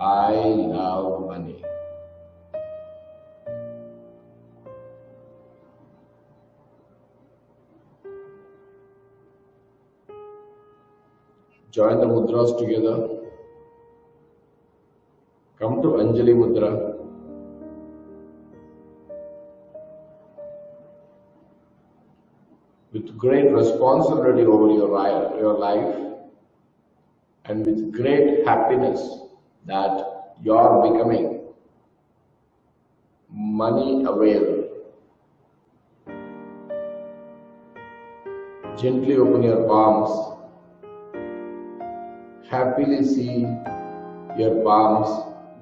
I love money. Join the mudras together. Come to Anjali Mudra. With great responsibility over your life, and with great happiness that you are becoming money aware. Gently open your palms. Happily see your palms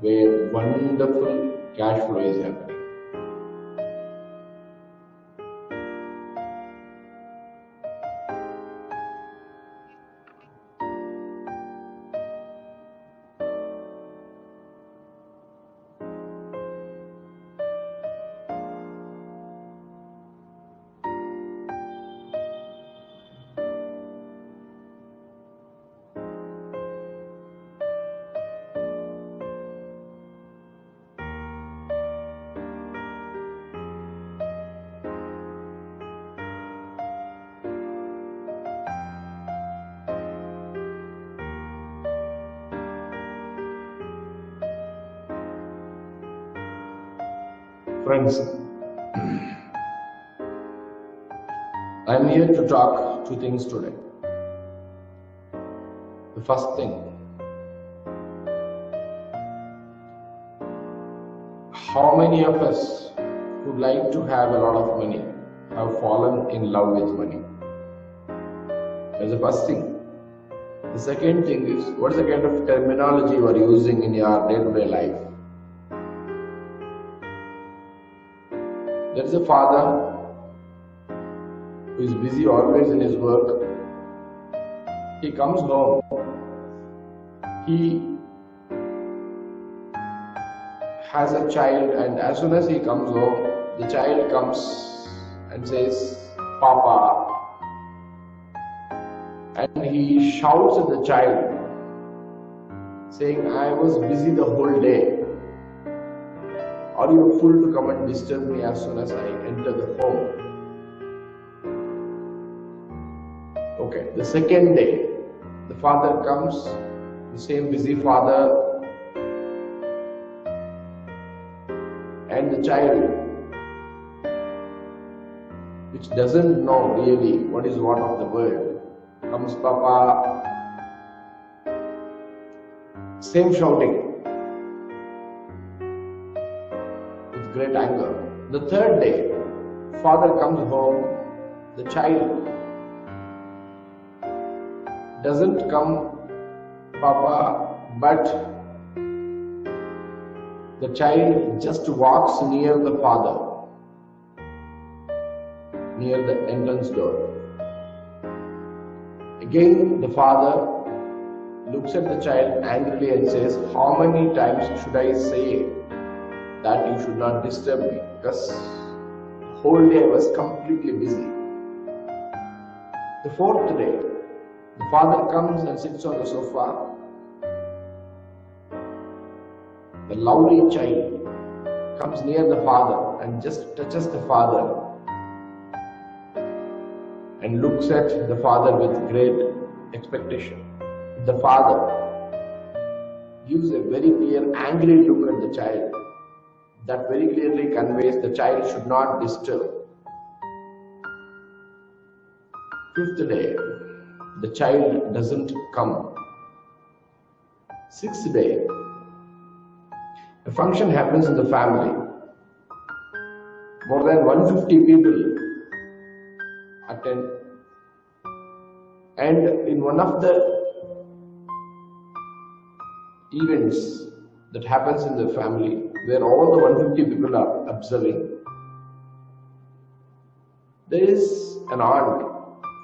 where wonderful cash flow is happening. Friends, I'm here to talk two things today. The first thing, how many of us who like to have a lot of money have fallen in love with money? That's the first thing. The second thing is, what is the kind of terminology you are using in your day-to-day life? There is a father who is busy always in his work. He comes home. He has a child, and as soon as he comes home, the child comes and says, "Papa." And he shouts at the child, saying, "I was busy the whole day. Are you a fool to come and disturb me as soon as I enter the home?" Okay, the second day, the father comes, the same busy father, and the child, which doesn't know really what is what of the world, comes, "Papa." Same shouting. Great anger. The third day, father comes home, the child doesn't come, "Papa," but the child just walks near the father, near the entrance door. Again, the father looks at the child angrily and says, "How many times should I say that you should not disturb me, because the whole day I was completely busy." The fourth day, the father comes and sits on the sofa. The lovely child comes near the father and just touches the father and looks at the father with great expectation. The father gives a very clear angry look at the child. That very clearly conveys the child should not disturb. Fifth day, the child doesn't come. Sixth day, a function happens in the family. More than 150 people attend, and in one of the events that happens in the family, where all the 150 people are observing, there is an aunt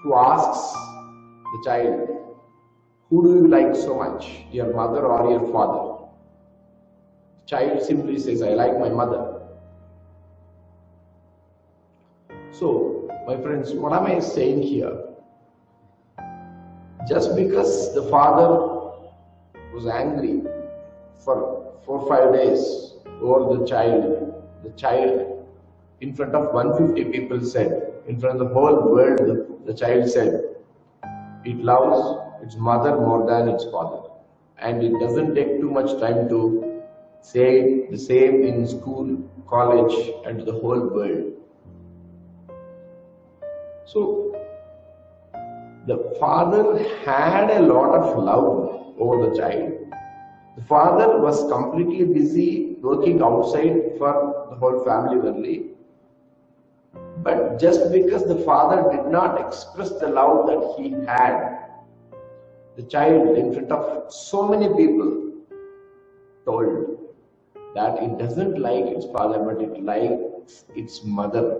who asks the child, "Who do you like so much, your mother or your father?" The child simply says, "I like my mother." So, my friends, what am I saying here? Just because the father was angry for 4 5 days over the child in front of 150 people said, in front of the whole world, the child said, it loves its mother more than its father. And it doesn't take too much time to say the same in school, college, and to the whole world. So, the father had a lot of love over the child. The father was completely busy working outside for the whole family only. But just because the father did not express the love that he had, the child in front of so many people told that it doesn't like its father, but it likes its mother.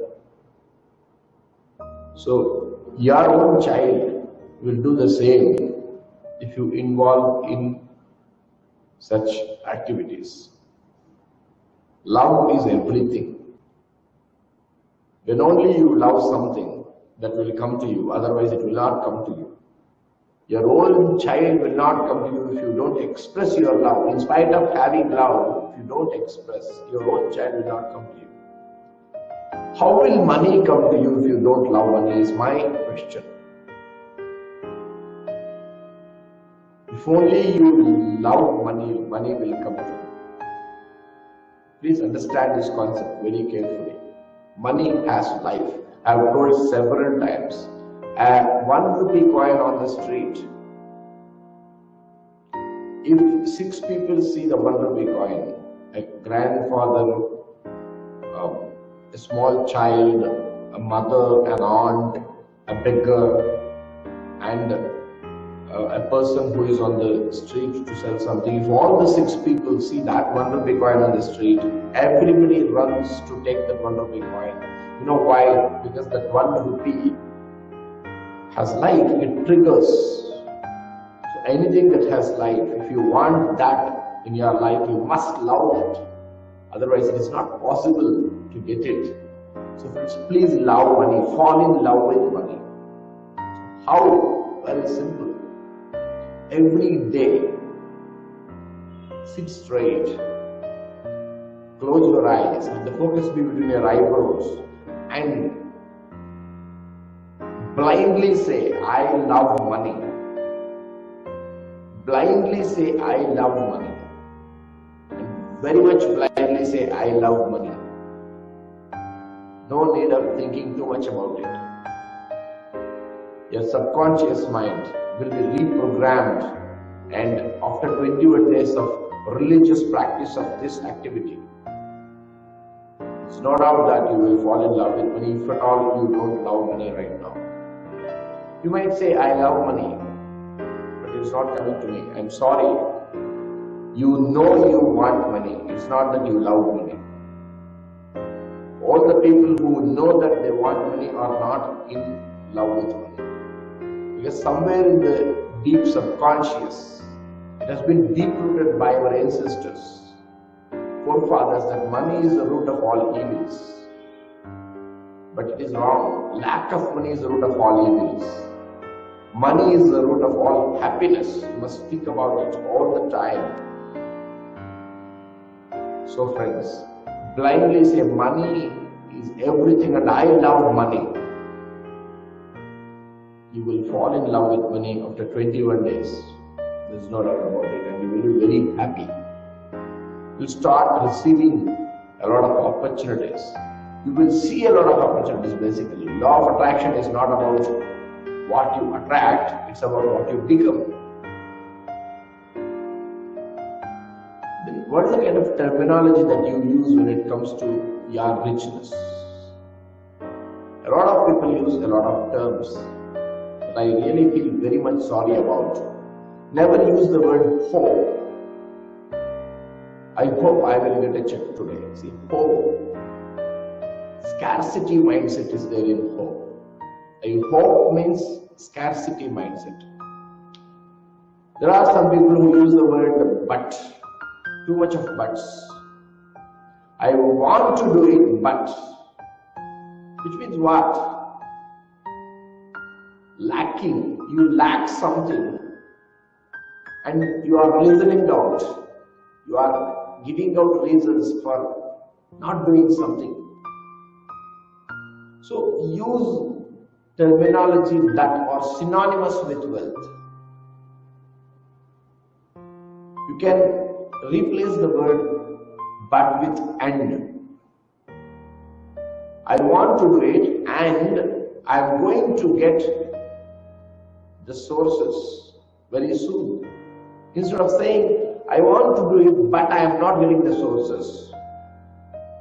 So your own child will do the same if you involve in such activities. Love is everything. When only you love something, that will come to you, otherwise it will not come to you. Your own child will not come to you if you don't express your love. In spite of having love, if you don't express, your own child will not come to you. How will money come to you if you don't love money is my question. If only you love money, money will come to you. Please understand this concept very carefully. Money has life. I have told several times. A 1 rupee coin on the street. If 6 people see the 1 rupee coin, a grandfather, a small child, a mother, an aunt, a beggar, and a person who is on the street to sell something, if all the 6 people see that 1 rupee coin on the street, everybody runs to take that 1 rupee coin. You know why? Because that 1 rupee has life, it triggers. So anything that has life, if you want that in your life, you must love it. Otherwise, it is not possible to get it. So friends, please love money, fall in love with money. How? Very simple. Every day, sit straight, close your eyes, and the focus be between your eyebrows, and blindly say, I love money. Blindly say, I love money. And very much blindly say, I love money. No need of thinking too much about it. Your subconscious mind will be reprogrammed, and after 21 days of religious practice of this activity, it's no doubt that you will fall in love with money, if at all you don't love money right now. You might say, I love money, but it's not coming to me. I'm sorry. You know you want money. It's not that you love money. All the people who know that they want money are not in love with money. Because somewhere in the deep subconscious, it has been deep-rooted by our ancestors, forefathers, that money is the root of all evils. But it is wrong. Lack of money is the root of all evils. Money is the root of all happiness. You must think about it all the time. So friends, blindly say money is everything and I love money. You will fall in love with money after 21 days. There is no doubt about it, and you will be very happy. You start receiving a lot of opportunities. You will see a lot of opportunities basically. Law of attraction is not about what you attract, it's about what you become. Then what is the kind of terminology that you use when it comes to your richness? A lot of people use a lot of terms that I really feel very much sorry about. Never use the word hope. I hope I will get a check today. See, hope. Scarcity mindset is there in hope. Hope means scarcity mindset. There are some people who use the word but. Too much of buts. I want to do it, but. Which means what? Lacking. You lack something and you are reasoning out. You are giving out reasons for not doing something. So use terminology that are synonymous with wealth. You can replace the word but with and. I want to do it and I am going to get the sources very soon. Instead of saying I want to do it but I am not getting the sources.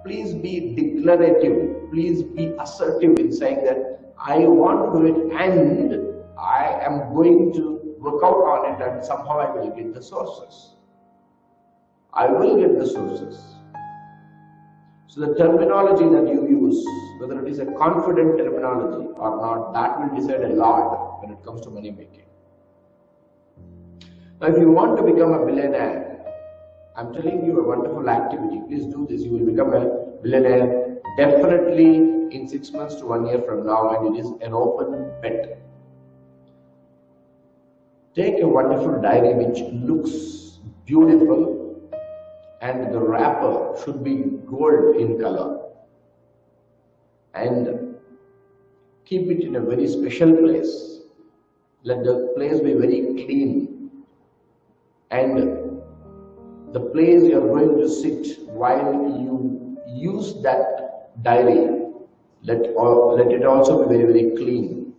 Please be declarative. Please be assertive in saying that I want to do it and I am going to work out on it and somehow I will get the sources. I will get the sources. So the terminology that you use, whether it is a confident terminology or not, that will decide a lot when it comes to money making. Now if you want to become a billionaire, I'm telling you a wonderful activity. Please do this. You will become a billionaire definitely in 6 months to 1 year from now, and it is an open bet. Take a wonderful diary which looks beautiful and the wrapper should be gold in color, and keep it in a very special place. Let the place be very clean, and the place you are going to sit while you use that diary, let it also be very, very clean,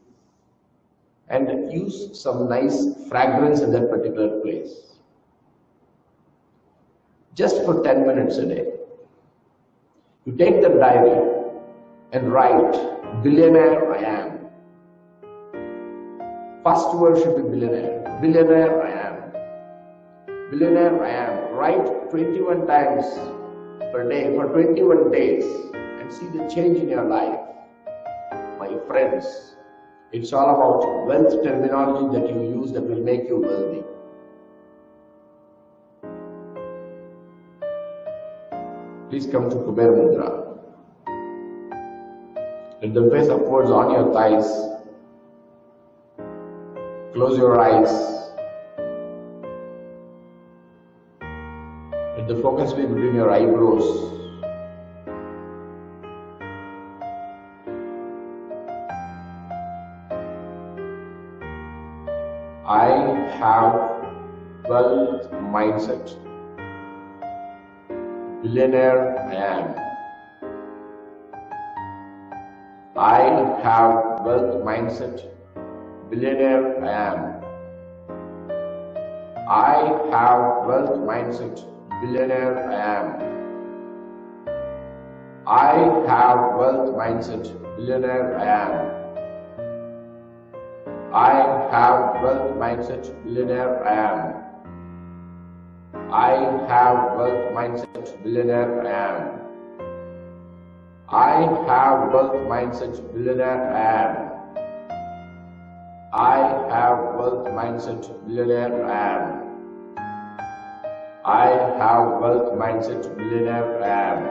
and use some nice fragrance in that particular place. Just for 10 minutes a day. You take the diary and write, billionaire I am. First word should be billionaire. Billionaire I am. Billionaire I am. Write 21 times per day for 21 days and see the change in your life. My friends, it's all about wealth terminology that you use that will make you wealthy. Please come to Kuber Mudra. Let the face upwards on your thighs. Close your eyes. Let the focus be between your eyebrows. I have wealth mindset. Billionaire I am. I have wealth mindset. Billionaire I am. I have wealth mindset. Billionaire I am. I have wealth mindset. Billionaire I am. I have wealth mindset. Billionaire I am. I have wealth mindset, billionaire I am. I have wealth mindset, billionaire I am. I have wealth mindset, billionaire I am. I have wealth mindset, billionaire I am.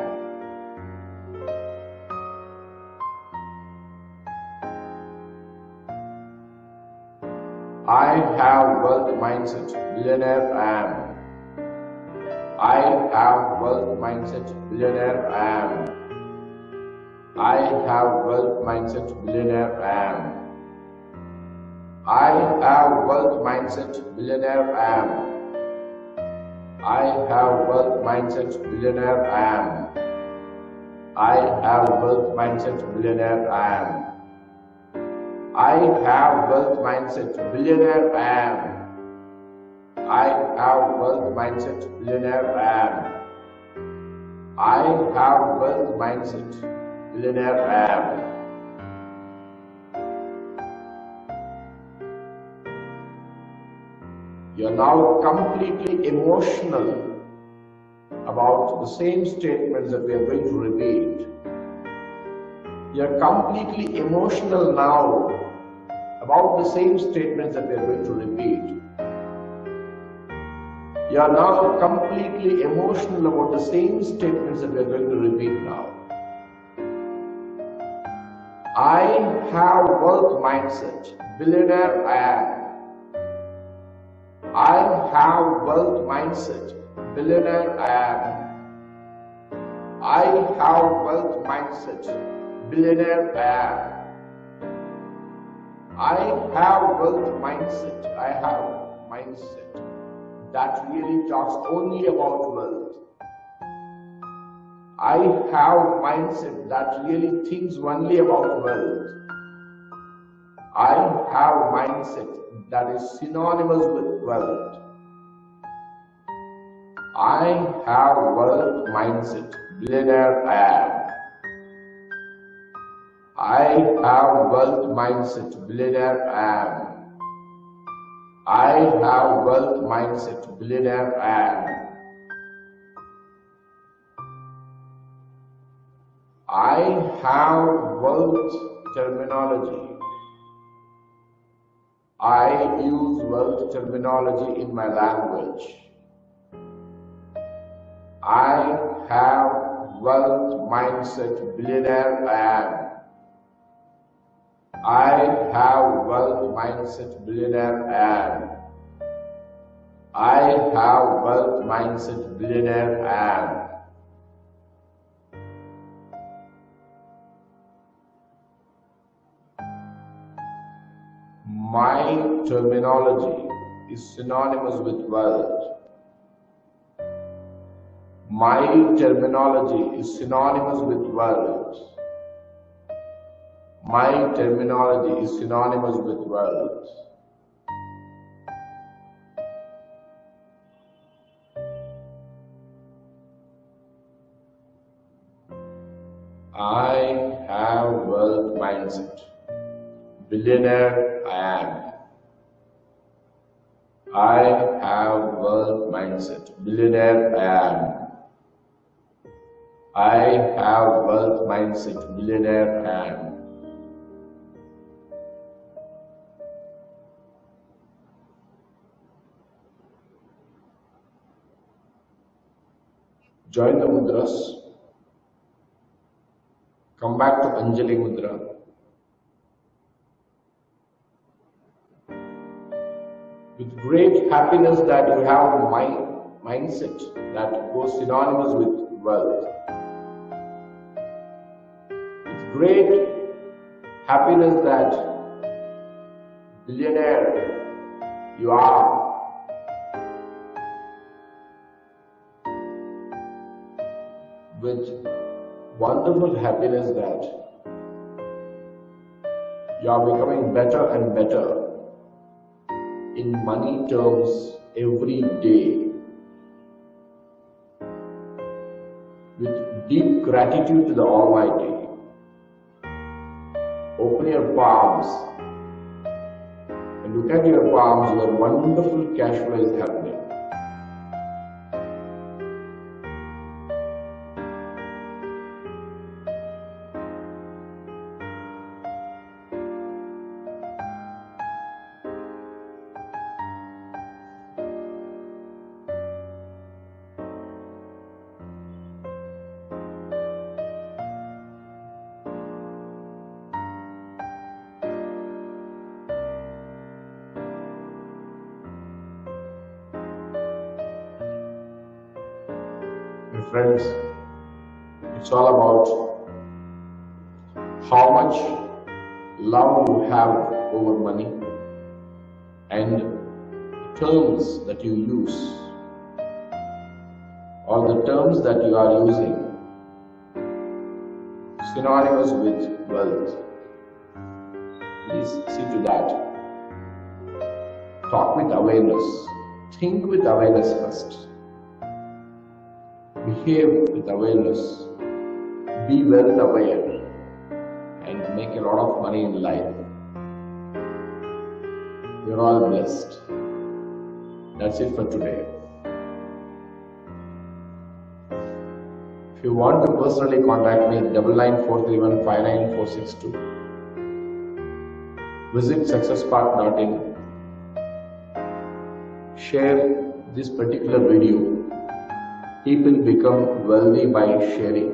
I have wealth mindset, billionaire I am. I have wealth mindset, billionaire I am. I have wealth mindset, billionaire I am. I have wealth mindset, billionaire I am. I have wealth mindset, billionaire I am. I have wealth mindset, billionaire I am. I have wealth mindset, billionaire I am. I have wealth mindset, billionaire I am. I have wealth mindset, billionaire I am. You are now completely emotional about the same statements that we are going to repeat. You are completely emotional now about the same statements that we are going to repeat. You are now completely emotional about the same statements that we are going to repeat now. I have wealth mindset, billionaire I am. I have wealth mindset. Billionaire I am. I have wealth mindset. Billionaire I am. I have wealth mindset. I have mindset that really talks only about wealth. I have mindset that really thinks only about wealth. I have mindset that is synonymous with wealth. I have wealth mindset. Billionaire I am. I have wealth mindset. Billionaire I am. I have wealth mindset. Billionaire I am. I have wealth terminology. I use wealth terminology in my language. I have wealth mindset. Billionaire I am. I have wealth mindset. Billionaire I am. I have wealth mindset. Billionaire I am. My terminology is synonymous with wealth. My terminology is synonymous with wealth. My terminology is synonymous with wealth. I have wealth mindset. Billionaire I am. I have wealth mindset. Billionaire I am. I have wealth mindset. Billionaire I am. Join the mudras. Come back to Anjali Mudra. With great happiness that you have a mindset that goes synonymous with wealth. With great happiness that billionaire you are. With wonderful happiness that you are becoming better and better in money terms every day. With deep gratitude to the Almighty, open your palms and look at your palms where wonderful cash flow is happening. Friends, it's all about how much love you have over money and terms that you use, or the terms that you are using synonymous with wealth. Please see to that. Talk with awareness. Think with awareness first. Behave with awareness, be wealth aware, and make a lot of money in life. You're all blessed. That's it for today. If you want to personally contact me, 9943159462. Visit successpark.in. Share this particular video. People become wealthy by sharing.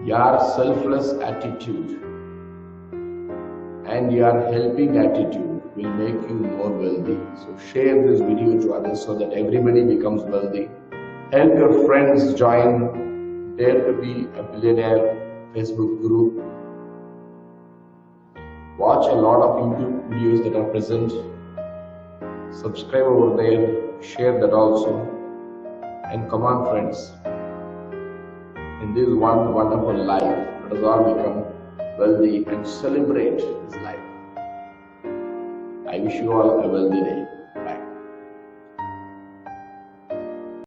Your selfless attitude and your helping attitude will make you more wealthy. So share this video to others so that everybody becomes wealthy. Help your friends join Dare to be a Billionaire Facebook group. Watch a lot of YouTube videos that are present. Subscribe over there, share that also. And come on friends, in this one wonderful life, let us all become wealthy and celebrate this life. I wish you all a wealthy day.